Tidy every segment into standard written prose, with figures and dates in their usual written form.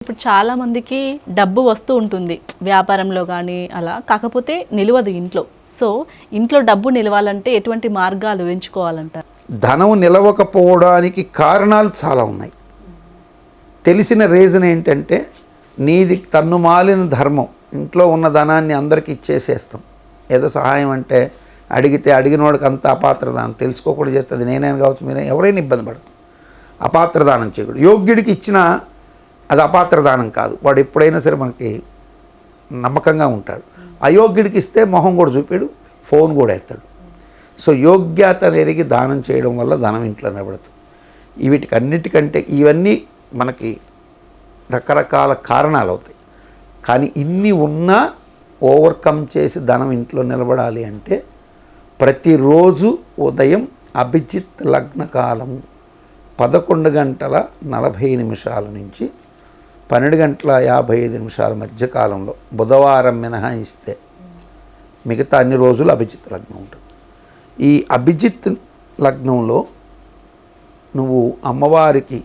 ఇప్పుడు చాలా మందికి డబ్బు వస్తూ ఉంటుంది వ్యాపారంలో కానీ అలా, కాకపోతే నిలవదు ఇంట్లో. సో ఇంట్లో డబ్బు నిలవాలంటే ఎటువంటి మార్గాలు ఎంచుకోవాలంటారు? ధనం నిలవకపోవడానికి కారణాలు చాలా ఉన్నాయి. తెలిసిన రీజన్ ఏంటంటే నీది తన్నుమాలిన ధర్మం. ఇంట్లో ఉన్న ధనాన్ని అందరికీ ఇచ్చేసేస్తాం. ఏదో సహాయం అంటే అడిగితే అడిగిన వాడికి అంత అపాత్రదానం తెలుసుకోకుండా చేస్తే అది నేనైనా కావచ్చు, మీరే ఎవరైనా ఇబ్బంది పడతాం. అపాత్రదానం చేయకూడదు. యోగ్యుడికి ఇచ్చినా అది అపాత్రదానం కాదు. వాడు ఎప్పుడైనా సరే మనకి నమ్మకంగా ఉంటాడు. అయోగ్యుడికి ఇస్తే మొహం కూడా చూపాడు, ఫోన్ కూడా ఎత్తాడు. సో యోగ్యత ఎరిగి దానం చేయడం వల్ల ధనం ఇంట్లో నిలబడుతుంది. వీటికి అన్నిటికంటే ఇవన్నీ మనకి రకరకాల కారణాలు అవుతాయి. కానీ ఇన్ని ఉన్నా ఓవర్కమ్ చేసి ధనం ఇంట్లో నిలబడాలి అంటే ప్రతిరోజు ఉదయం అభిజిత్ లగ్నకాలము 11:40 నుంచి 12:55 మధ్యకాలంలో బుధవారం మినహాయిస్తే మిగతా అన్ని రోజులు అభిజిత్ లగ్నం ఉంటుంది. ఈ అభిజిత్ లగ్నంలో నువ్వు అమ్మవారికి,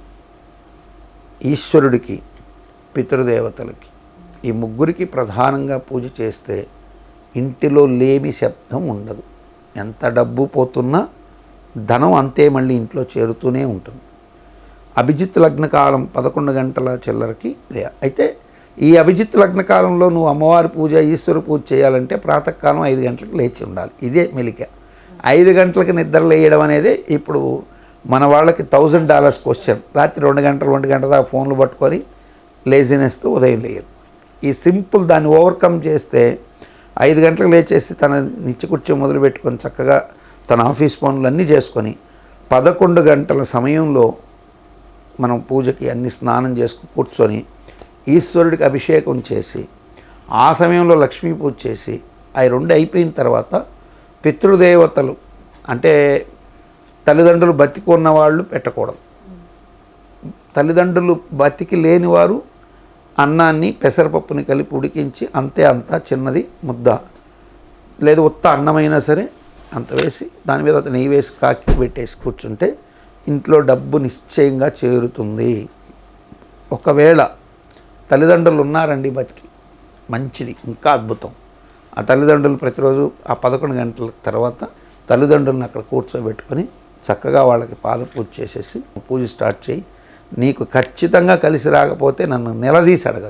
ఈశ్వరుడికి, పితృదేవతలకి ఈ ముగ్గురికి ప్రధానంగా పూజ చేస్తే ఇంటిలో లేమి శబ్దం ఉండదు. ఎంత డబ్బు పోతున్నా ధనం అంతే మళ్ళీ ఇంట్లో చేరుతూనే ఉంటుంది. అభిజిత్ లగ్నకాలం 11 అయితే ఈ అభిజిత్ లగ్నకాలంలో నువ్వు అమ్మవారి పూజ, ఈశ్వర పూజ చేయాలంటే ప్రాతకాలం 5 గంటలకు లేచి ఉండాలి. ఇదే మెలిక. 5 గంటలకు నిద్ర లేయడం అనేది ఇప్పుడు మన వాళ్ళకి $1000 క్వశ్చన్. రాత్రి 2 గంటల దాకా ఫోన్లు పట్టుకొని లేజినెస్తో ఉదయం లేయరు. ఈ సింపుల్ దాన్ని ఓవర్కమ్ చేస్తే 5 గంటలకు లేచేసి తన నిత్యకృత్యం మొదలు పెట్టుకొని చక్కగా తన ఆఫీస్ పనులన్నీ చేసుకొని 11 గంటల సమయంలో మనం పూజకి అన్ని స్నానం చేసుకుని కూర్చొని ఈశ్వరుడికి అభిషేకం చేసి ఆ సమయంలో లక్ష్మీ పూజ చేసి అవి 2 అయిపోయిన తర్వాత పితృదేవతలు అంటే తల్లిదండ్రులు బతికి ఉన్నవాళ్ళు పెట్టకూడదు. తల్లిదండ్రులు బతికి లేనివారు అన్నాన్ని పెసరపప్పుని కలిపి ఉడికించి అంతా చిన్నది ముద్ద లేదు ఉత్త అన్నమైనా సరే అంత వేసి దాని మీద నెయ్యి వేసి కాకి పెట్టేసి కూర్చుంటే ఇంట్లో డబ్బు నిశ్చయంగా చేరుతుంది. ఒకవేళ తల్లిదండ్రులు ఉన్నారండి బతికి, మంచిది, ఇంకా అద్భుతం. ఆ తల్లిదండ్రులు ప్రతిరోజు ఆ 11 గంటల తర్వాత తల్లిదండ్రులను అక్కడ కూర్చోబెట్టుకొని చక్కగా వాళ్ళకి పాద పూజ చేసేసి పూజ స్టార్ట్ చేయి. నీకు ఖచ్చితంగా కలిసి రాకపోతే నన్ను నిలదీసి అడగదు.